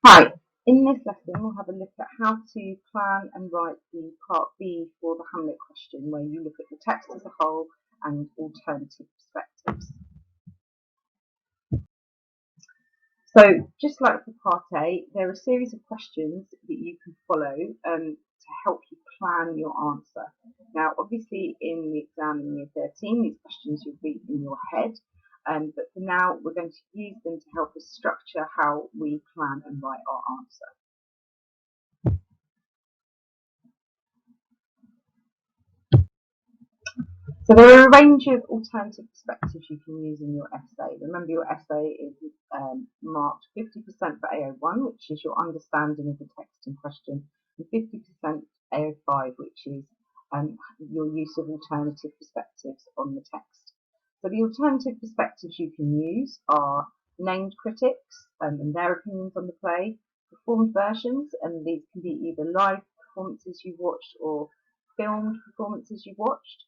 Hi, in this lesson we'll have a look at how to plan and write the part B for the Hamlet question, where you look at the text as a whole and alternative perspectives. So just like for part A, there are a series of questions that you can follow to help you plan your answer. Now obviously in the exam in year 13 these questions you'll read in your head, but for now we're going to use them to help us structure how we plan and write our answer. So there are a range of alternative perspectives you can use in your essay. Remember, your essay is marked 50% for AO1, which is your understanding of the text in question, and 50% AO5, which is your use of alternative perspectives on the text. So the alternative perspectives you can use are named critics and their opinions on the play, performed versions, and these can be either live performances you've watched or filmed performances you've watched.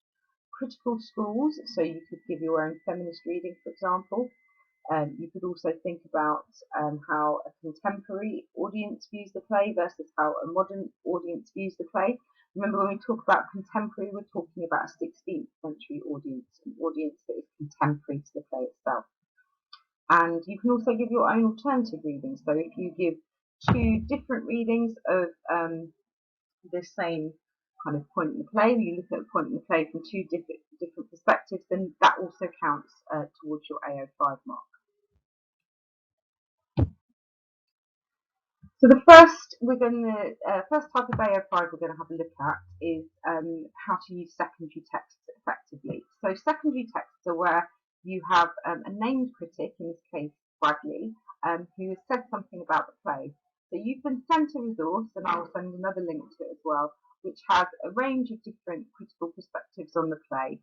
Critical schools, so you could give your own feminist reading, for example. You could also think about how a contemporary audience views the play versus how a modern audience views the play. Remember, when we talk about contemporary, we're talking about a 16th century audience, an audience that is contemporary to the play itself. And you can also give your own alternative readings. So if you give two different readings of the same kind of point in the play, you look at a point in the play from two different perspectives, then that also counts towards your AO5 mark. So the first type of AO5 we're going to have a look at is how to use secondary texts effectively. So secondary texts are where you have a named critic, in this case Bradley, who has said something about the play. So you've been sent a resource, and I'll send another link to it as well, which has a range of different critical perspectives on the play.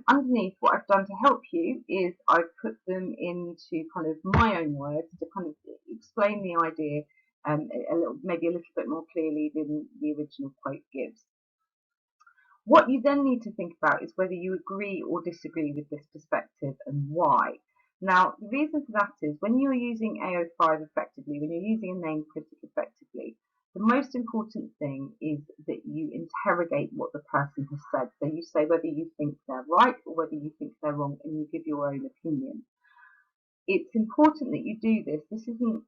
Underneath, what I've done to help you is I've put them into kind of my own words to kind of explain the idea maybe a little bit more clearly than the original quote gives. What you then need to think about is whether you agree or disagree with this perspective and why. Now, the reason for that is when you're using AO5 effectively, when you're using a named critic effectively, the most important thing is that you interrogate what the person has said. So you say whether you think they're right or whether you think they're wrong, and you give your own opinion. It's important that you do this. This isn't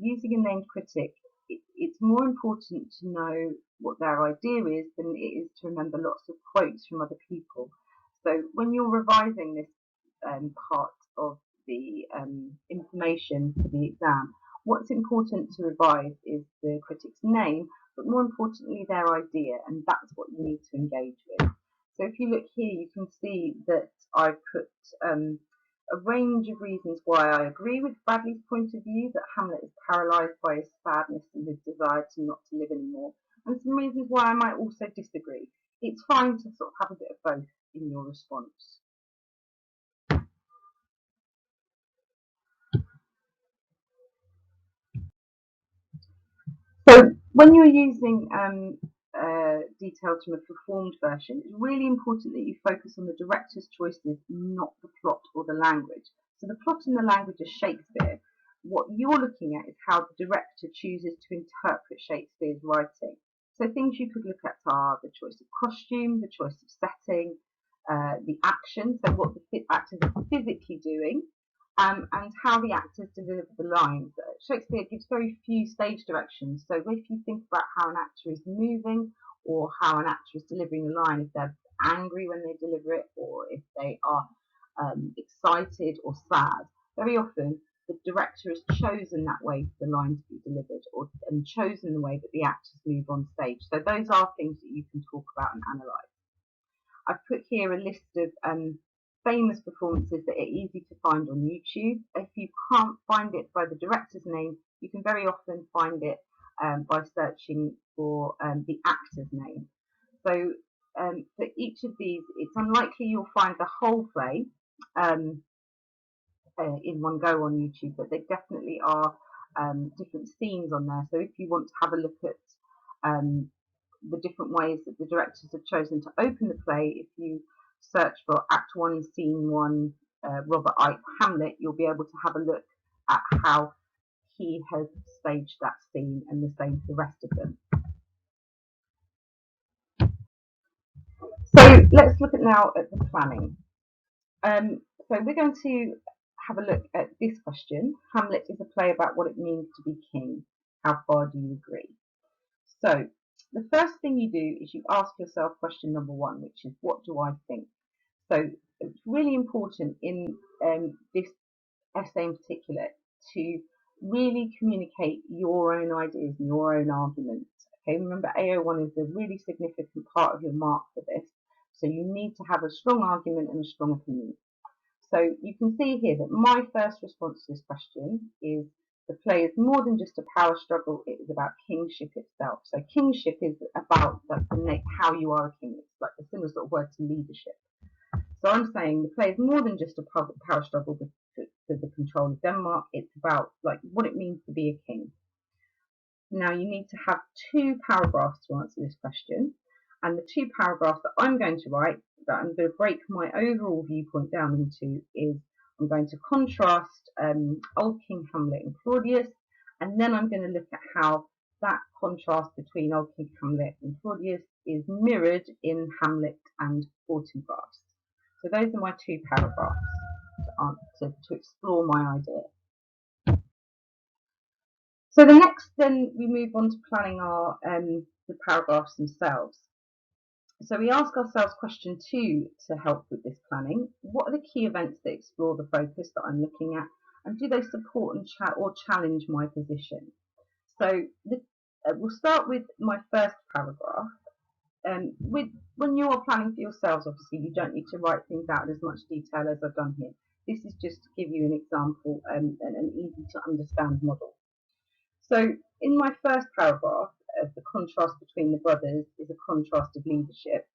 using a named critic. It's more important to know what their idea is than it is to remember lots of quotes from other people. So when you're revising this part of the information for the exam, what's important to revise is the critic's name, but more importantly their idea, and that's what you need to engage with. So if you look here, you can see that I've put a range of reasons why I agree with Bradley's point of view, that Hamlet is paralysed by his sadness and his desire to not to live anymore, and some reasons why I might also disagree. It's fine to sort of have a bit of both in your response. So when you're using details from a performed version, it's really important that you focus on the director's choices, not the plot or the language. So the plot and the language is Shakespeare. What you're looking at is how the director chooses to interpret Shakespeare's writing. So things you could look at are the choice of costume, the choice of setting, the action, so what the actors are physically doing, and how the actors deliver the lines. Shakespeare gives very few stage directions, so if you think about how an actor is moving or how an actor is delivering the line, if they're angry when they deliver it or if they are excited or sad, very often the director has chosen that way for the line to be delivered and chosen the way that the actors move on stage. So those are things that you can talk about and analyse. I've put here a list of famous performances that are easy to find on YouTube. If you can't find it by the director's name, you can very often find it by searching for the actor's name. So for each of these, it's unlikely you'll find the whole play in one go on YouTube, but there definitely are different scenes on there. So if you want to have a look at the different ways that the directors have chosen to open the play, if you search for Act 1, Scene 1, Robert Ike, Hamlet, you'll be able to have a look at how he has staged that scene, and the same for the rest of them. So let's look at now at the planning. So we're going to have a look at this question. Hamlet is a play about what it means to be king. How far do you agree? So the first thing you do is you ask yourself question number one, which is, what do I think? So it's really important in this essay in particular to really communicate your own ideas and your own arguments. Okay, remember AO1 is a really significant part of your mark for this, so you need to have a strong argument and a strong opinion. So you can see here that my first response to this question is, the play is more than just a power struggle, it is about kingship itself. So kingship is about how you are a king. It's like a similar sort of word to leadership. So I'm saying the play is more than just a power struggle for the control of Denmark. It's about like what it means to be a king. Now you need to have two paragraphs to answer this question. And the two paragraphs that I'm going to write, that I'm going to break my overall viewpoint down into, is I'm going to contrast Old King Hamlet and Claudius, and then I'm going to look at how that contrast between Old King Hamlet and Claudius is mirrored in Hamlet and Fortinbras. So those are my two paragraphs to explore my idea. So the next, then we move on to planning our the paragraphs themselves. So we ask ourselves question 2 to help with this planning. What are the key events that explore the focus that I'm looking at, and do they support and challenge my position? So we'll start with my first paragraph. When you are planning for yourselves, obviously you don't need to write things out in as much detail as I've done here. This is just to give you an example and an easy to understand model. So in my first paragraph, the contrast between the brothers is a contrast of leadership.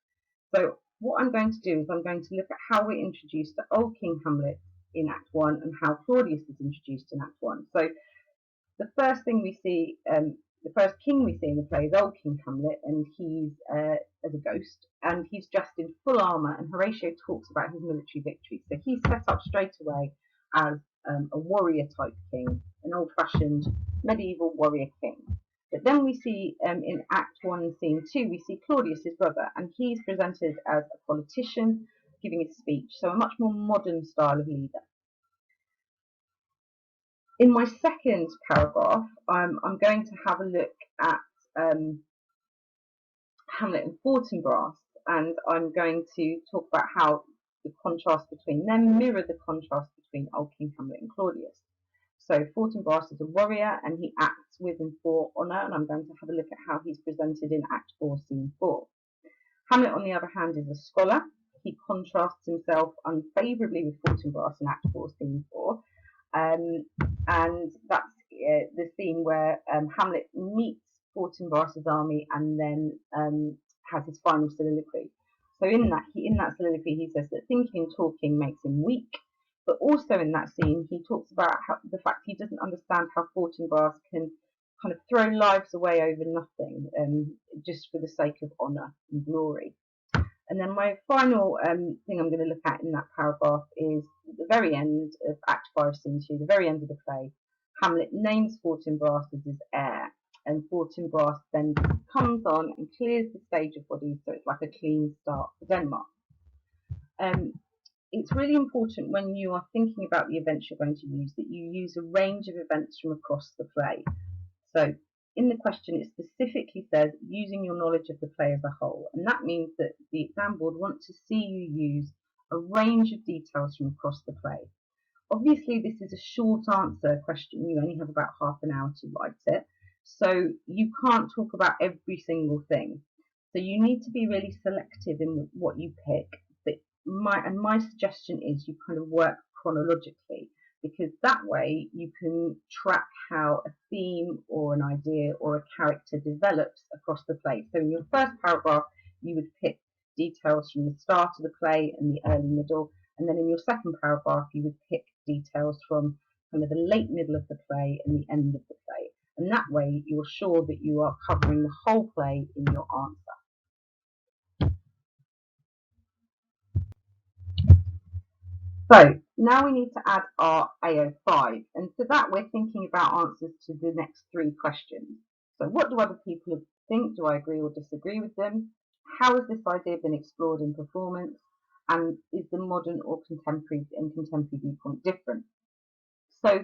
So what I'm going to do is I'm going to look at how we're introduced to Old King Hamlet in Act 1 and how Claudius is introduced in Act 1. So the first thing we see, the first king we see in the play is Old King Hamlet, and he's as a ghost, and he's dressed in full armour, and Horatio talks about his military victory. So he's set up straight away as a warrior type king, an old-fashioned medieval warrior king. But then we see in Act 1, Scene 2, we see Claudius, his brother, and he's presented as a politician giving a speech, so a much more modern style of leader. In my second paragraph, I'm going to have a look at Hamlet and Fortinbras, and I'm going to talk about how the contrast between them mirror the contrast between Old King Hamlet and Claudius. So Fortinbras is a warrior, and he acts with and for honour, and I'm going to have a look at how he's presented in Act 4, Scene 4. Hamlet, on the other hand, is a scholar. He contrasts himself unfavourably with Fortinbras in Act 4, Scene 4. And that's the scene where Hamlet meets Fortinbras' army and then has his final soliloquy. So in that soliloquy, he says that thinking and talking makes him weak. But also in that scene, he talks about the fact he doesn't understand how Fortinbras can kind of throw lives away over nothing, just for the sake of honour and glory. And then my final thing I'm going to look at in that paragraph is the very end of Act 5, Scene 2, the very end of the play. Hamlet names Fortinbras as his heir, and Fortinbras then comes on and clears the stage of bodies, so it's like a clean start for Denmark. It's really important when you are thinking about the events you're going to use that you use a range of events from across the play. So in the question, it specifically says using your knowledge of the play as a whole, and that means that the exam board want to see you use a range of details from across the play. Obviously, this is a short answer question. You only have about half an hour to write it, so you can't talk about every single thing. So you need to be really selective in what you pick. But my suggestion is you kind of work chronologically, because that way you can track how a theme or an idea or a character develops across the play. So in your first paragraph, you would pick details from the start of the play and the early middle, and then in your second paragraph, you would pick details from kind of the late middle of the play and the end of the play. And that way, you're sure that you are covering the whole play in your answer. So now we need to add our AO5, and for that we're thinking about answers to the next 3 questions. So what do other people think? Do I agree or disagree with them? How has this idea been explored in performance? And is the modern or contemporary viewpoint different? So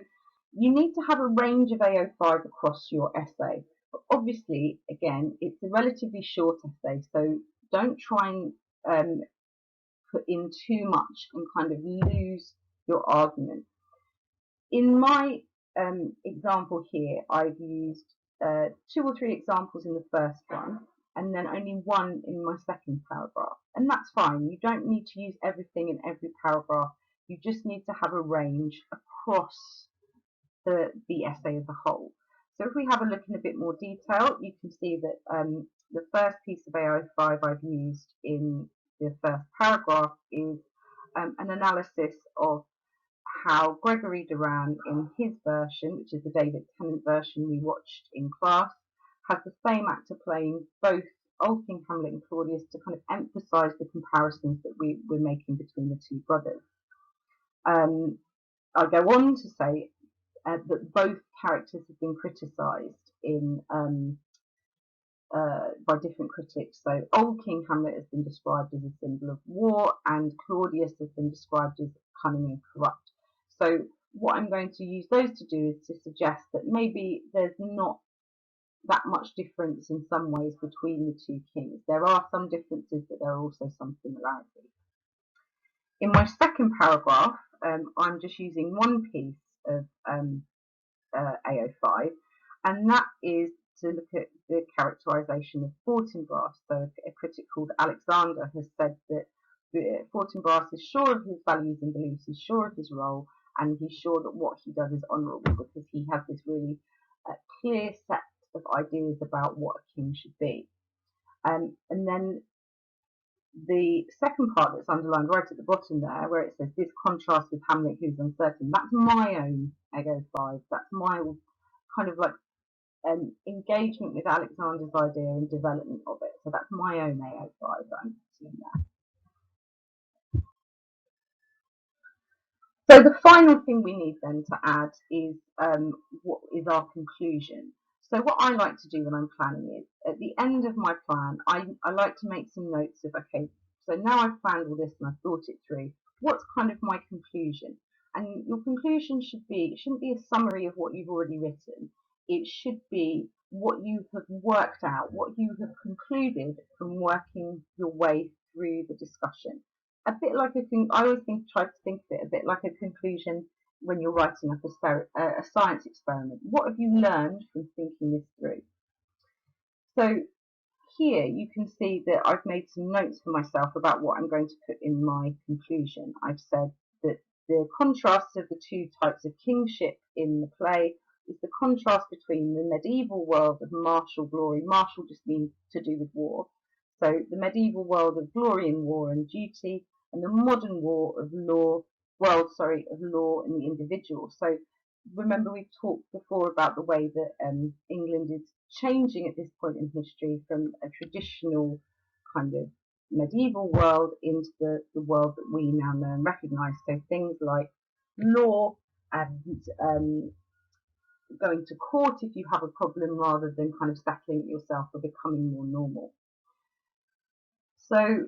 you need to have a range of AO5 across your essay. But obviously, again, it's a relatively short essay, so don't try and put in too much and kind of lose your argument. In my example here, I've used 2 or 3 examples in the first one, and then only 1 in my second paragraph. And that's fine. You don't need to use everything in every paragraph. You just need to have a range across the essay as a whole. So if we have a look in a bit more detail, you can see that the first piece of AO5 I've used in the first paragraph is an analysis of how Gregory Duran, in his version, which is the David Tennant version we watched in class, has the same actor playing both Old King Hamlet and Claudius to kind of emphasise the comparisons that we're making between the 2 brothers. I go on to say that both characters have been criticised in by different critics. So Old King Hamlet has been described as a symbol of war, and Claudius has been described as cunning and corrupt. So what I'm going to use those to do is to suggest that maybe there's not that much difference in some ways between the 2 kings. There are some differences, but there are also some similarities. In my second paragraph, I'm just using 1 piece of AO5, and that is to look at the characterisation of Fortinbras. So a critic called Alexander has said that Fortinbras is sure of his values and beliefs, he's sure of his role, and he's sure that what he does is honourable because he has this really clear set of ideas about what a king should be. And then the second part that's underlined right at the bottom there, where it says this contrast with Hamlet who's uncertain, that's my own AO5. That's my kind of like engagement with Alexander's idea and development of it. So that's my own AO5 that I'm putting there. So the final thing we need then to add is what is our conclusion. So what I like to do when I'm planning is, at the end of my plan, I like to make some notes of, okay, so now I've planned all this and I've thought it through, what's kind of my conclusion? And your conclusion should be, it shouldn't be a summary of what you've already written. It should be what you have worked out, what you have concluded from working your way through the discussion. A bit like I always try to think of it a bit like a conclusion when you're writing up a science experiment. What have you learned from thinking this through? So here you can see that I've made some notes for myself about what I'm going to put in my conclusion. I've said that the contrast of the 2 types of kingship in the play is the contrast between the medieval world of martial glory. Martial just means to do with war. So the medieval world of glory and war and duty, and the modern world of law and the individual. So remember we've talked before about the way that England is changing at this point in history from a traditional kind of medieval world into the world that we now know and recognise. So things like law and going to court if you have a problem rather than kind of settling it yourself or becoming more normal. So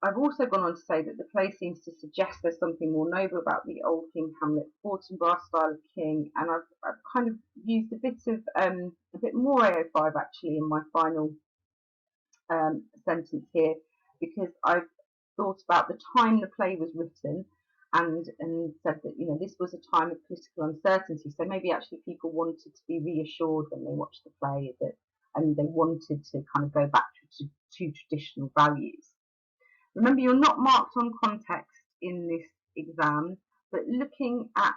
I've also gone on to say that the play seems to suggest there's something more noble about the Old King Hamlet Fortinbras style of king, and I've kind of used a bit more AO5 actually in my final sentence here, because I've thought about the time the play was written and said that this was a time of political uncertainty, so maybe actually people wanted to be reassured when they watched the play and they wanted to kind of go back to traditional values. Remember, you're not marked on context in this exam, but looking at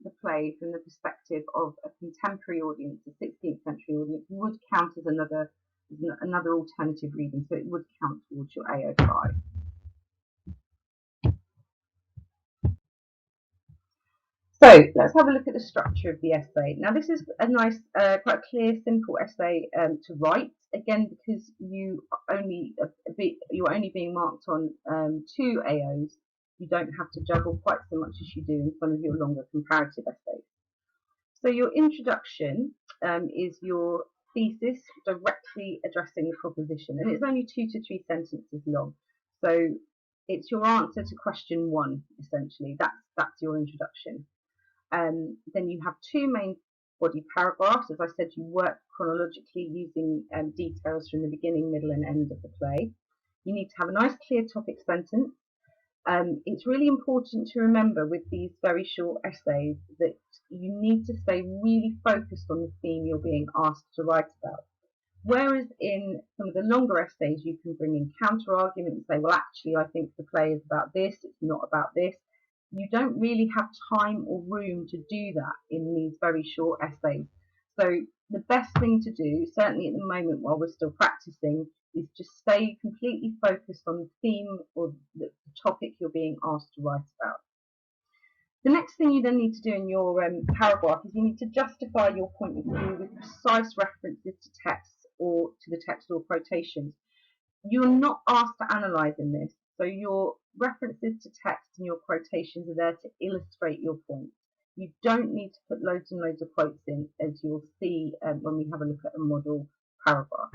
the play from the perspective of a contemporary audience, a 16th century audience, would count as another alternative reading, so it would count towards your AO5. So let's have a look at the structure of the essay. Now this is a nice, quite clear, simple essay to write. Again, because you're only being marked on 2 AOs, you don't have to juggle quite so much as you do in some of your longer comparative essays. So your introduction is your thesis directly addressing the proposition, and it's only 2 to 3 sentences long. So it's your answer to question 1, essentially. That's your introduction. Then you have 2 main body paragraphs. As I said, you work chronologically using details from the beginning, middle, and end of the play. You need to have a nice clear topic sentence. It's really important to remember with these very short essays that you need to stay really focused on the theme you're being asked to write about. Whereas in some of the longer essays, you can bring in counter arguments and say, well, actually, I think the play is about this, it's not about this. You don't really have time or room to do that in these very short essays. So the best thing to do, certainly at the moment while we're still practicing, is just stay completely focused on the theme or the topic you're being asked to write about. The next thing you then need to do in your paragraph is you need to justify your point of view with precise references to text or to the text or quotations. You're not asked to analyse in this, so your references to text and your quotations are there to illustrate your point. You don't need to put loads and loads of quotes in, as you'll see when we have a look at a model paragraph.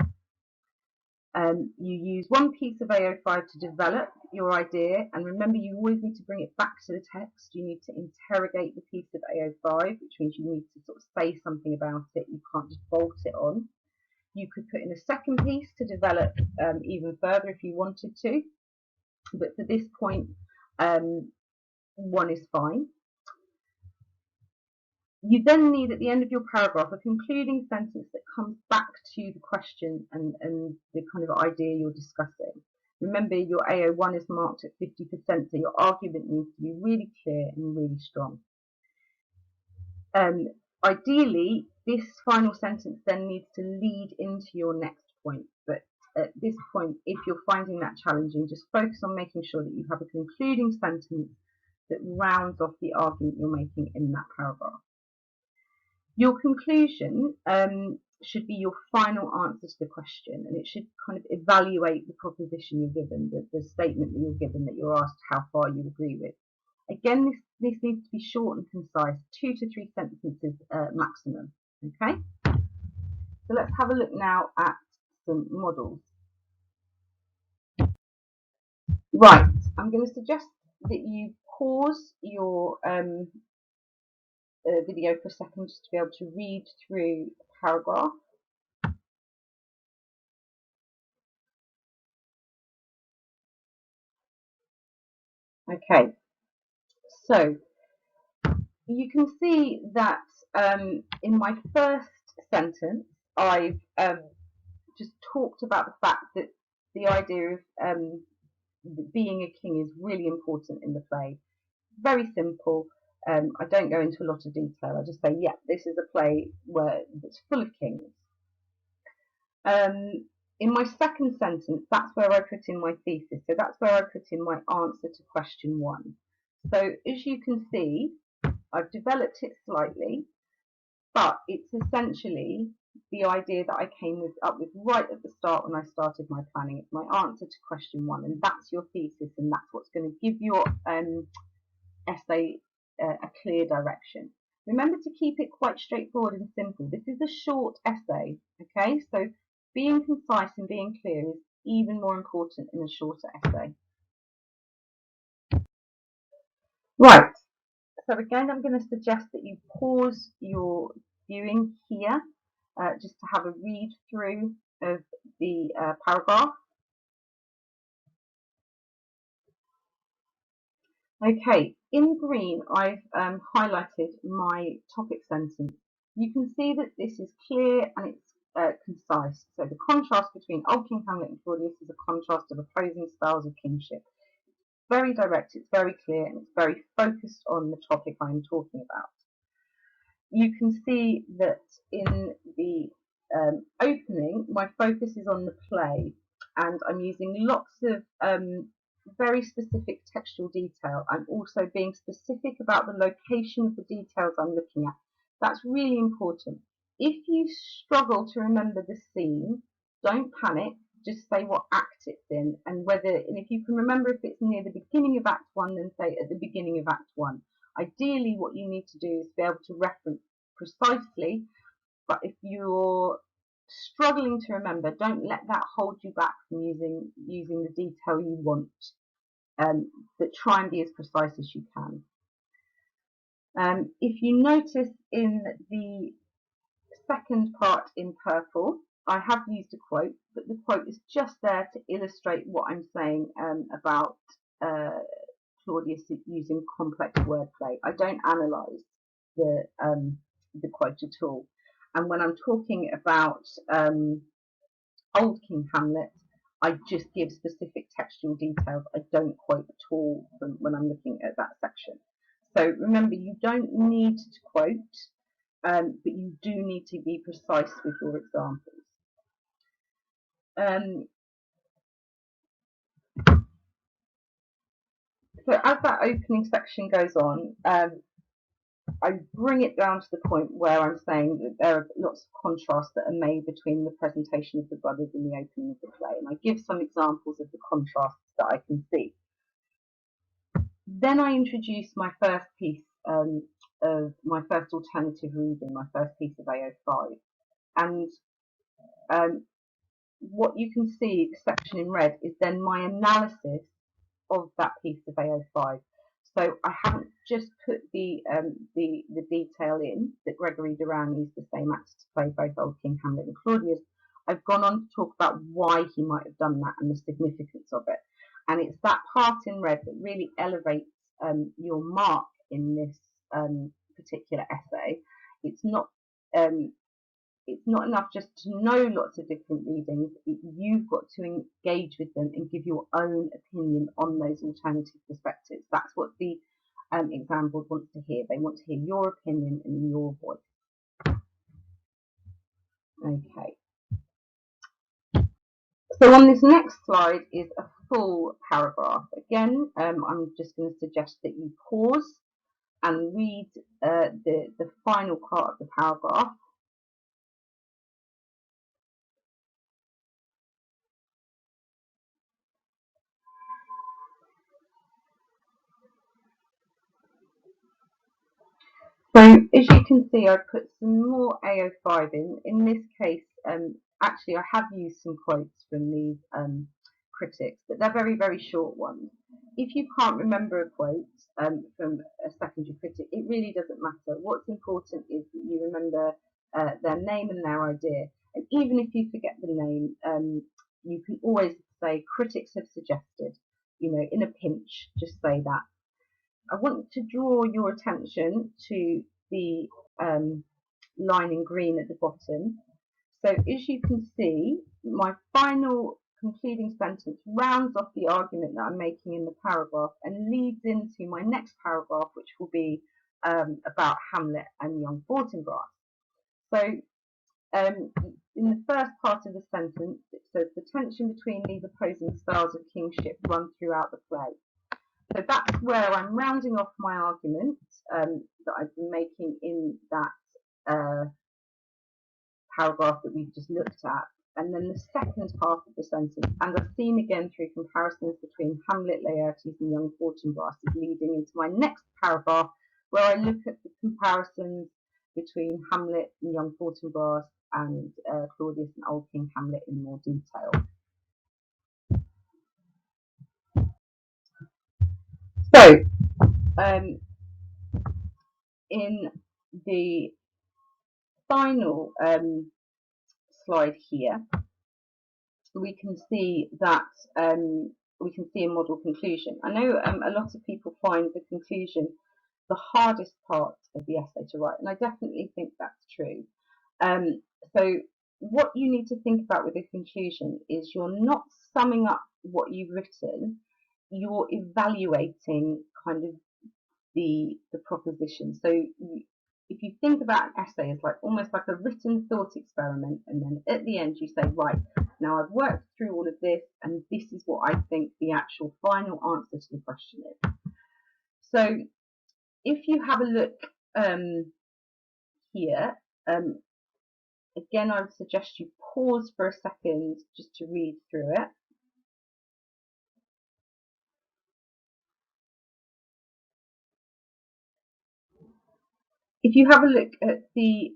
You use 1 piece of AO5 to develop your idea, and remember you always need to bring it back to the text. You need to interrogate the piece of AO5, which means you need to sort of say something about it. You can't just bolt it on. You could put in a second piece to develop even further if you wanted to, but for this point, 1 is fine. You then need at the end of your paragraph a concluding sentence that comes back to the question and the kind of idea you're discussing. Remember, your AO1 is marked at 50%, so your argument needs to be really clear and really strong. Ideally, this final sentence then needs to lead into your next point, but at this point, if you're finding that challenging, just focus on making sure that you have a concluding sentence that rounds off the argument you're making in that paragraph. Your conclusion should be your final answer to the question, and it should kind of evaluate the proposition you're given, the statement that you're given that you're asked how far you agree with. Again, this needs to be short and concise, 2 to 3 sentences maximum. Okay? So let's have a look now at some models. Right, I'm going to suggest that you pause your video for a second just to be able to read through the paragraph. Okay, so you can see that in my first sentence, I've just talked about the fact that the idea of being a king is really important in the play. Very simple. I don't go into a lot of detail. I just say, yeah, this is a play where it's full of kings. In my second sentence, that's where I put in my thesis. So that's where I put in my answer to question 1. So as you can see, I've developed it slightly, but it's essentially the idea that I came up with right at the start when I started my planning. It's my answer to question 1, and that's your thesis, and that's what's going to give your essay a clear direction. Remember to keep it quite straightforward and simple. This is a short essay, okay? So being concise and being clear is even more important in a shorter essay. Right, so again, I'm going to suggest that you pause your viewing here just to have a read through of the paragraph. Okay, in green, I've highlighted my topic sentence. You can see that this is clear and it's concise. So the contrast between Old King Hamlet and Claudius is a contrast of opposing styles of kingship. It's very direct, it's very clear, and it's very focused on the topic I'm talking about. You can see that in the opening, my focus is on the play, and I'm using lots of very specific textual detail. I'm also being specific about the location of the details I'm looking at. That's really important. If you struggle to remember the scene, don't panic. Just say what act it's in, and if you can remember if it's near the beginning of Act 1, then say at the beginning of Act 1. Ideally, what you need to do is be able to reference precisely, but if you're struggling to remember, don't let that hold you back from using the detail you want. But try and be as precise as you can. If you notice in the second part in purple, I have used a quote, but the quote is just there to illustrate what I'm saying about Claudius using complex wordplay. I don't analyse the quote at all. And when I'm talking about Old King Hamlet, I just give specific textual details. I don't quote at all when I'm looking at that section. So remember, you don't need to quote, but you do need to be precise with your examples. So as that opening section goes on, I bring it down to the point where I'm saying that there are lots of contrasts that are made between the presentation of the brothers and the opening of the play, and I give some examples of the contrasts that I can see. Then I introduce my first piece of my first alternative reading, my first piece of AO5, and what you can see, the section in red, is then my analysis of that piece of AO5. So I haven't just put the detail in that Gregory Durand used the same actor to play both Old King Hamlet and Claudius. I've gone on to talk about why he might have done that and the significance of it. And it's that part in red that really elevates your mark in this particular essay. It's not enough just to know lots of different readings. You've got to engage with them and give your own opinion on those alternative perspectives. That's what the exam board wants to hear. They want to hear your opinion and your voice. Okay. So on this next slide is a full paragraph. Again, I'm just going to suggest that you pause and read the final part of the paragraph. So as you can see, I've put some more AO5 in. In this case, actually I have used some quotes from these critics, but they're very, very short ones. If you can't remember a quote from a secondary critic, it really doesn't matter. What's important is that you remember their name and their idea. And even if you forget the name, you can always say critics have suggested, in a pinch, just say that. I want to draw your attention to the line in green at the bottom. So as you can see, my final concluding sentence rounds off the argument that I'm making in the paragraph and leads into my next paragraph, which will be about Hamlet and young Fortinbras. So in the first part of the sentence, it says the tension between these opposing styles of kingship run throughout the play. So that's where I'm rounding off my argument that I've been making in that paragraph that we've just looked at. And then the second part of the sentence, and I've seen again through comparisons between Hamlet, Laertes and young Fortinbras, is leading into my next paragraph where I look at the comparisons between Hamlet and young Fortinbras and Claudius and Old King Hamlet in more detail. So, in the final slide here, we can see that we can see a model conclusion. I know a lot of people find the conclusion the hardest part of the essay to write, and I definitely think that's true. So what you need to think about with the conclusion is you're not summing up what you've written, you're evaluating kind of the proposition. So if you think about an essay as almost like a written thought experiment, and then at the end you say, right, Now I've worked through all of this, and this is what I think the actual final answer to the question is. So if you have a look here, again, I would suggest you pause for a second just to read through it. If you have a look at the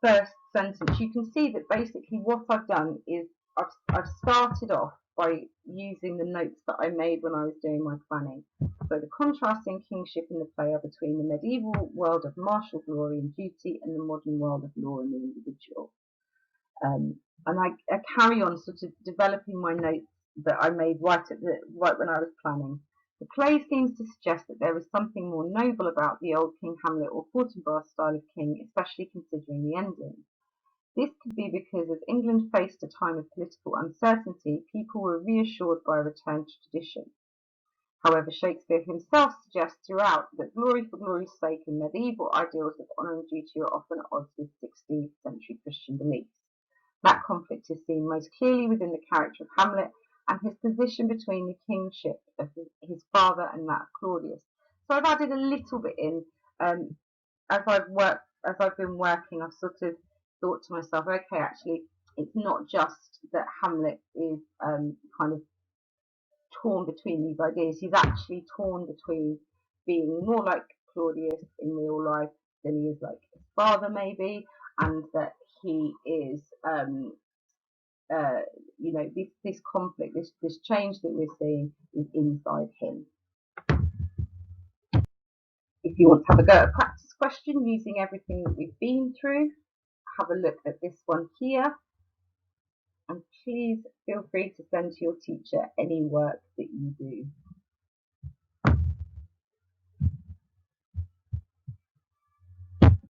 first sentence, you can see that basically what I've done is I've started off by using the notes that I made when I was doing my planning. So the contrasting kingship in the play are between the medieval world of martial glory and duty and the modern world of law and the individual. And I carry on sort of developing my notes that I made right when I was planning. The play seems to suggest that there is something more noble about the old King Hamlet or PowerBar style of king, especially considering the ending. This could be because as England faced a time of political uncertainty, people were reassured by a return to tradition. However, Shakespeare himself suggests throughout that glory for glory's sake and medieval ideals of honour and duty are often at odds with 16th century Christian beliefs. That conflict is seen most clearly within the character of Hamlet and his position between the kingship of his father and that of Claudius. So I've added a little bit in as I've been working. I've sort of thought to myself, okay, actually, it's not just that Hamlet is kind of torn between these ideas. He's actually torn between being more like Claudius in real life than he is like his father, maybe, and that he is this conflict, this change that we're seeing is inside him. If you want to have a go at a practice question using everything that we've been through, have a look at this one here, and please feel free to send to your teacher any work that you do.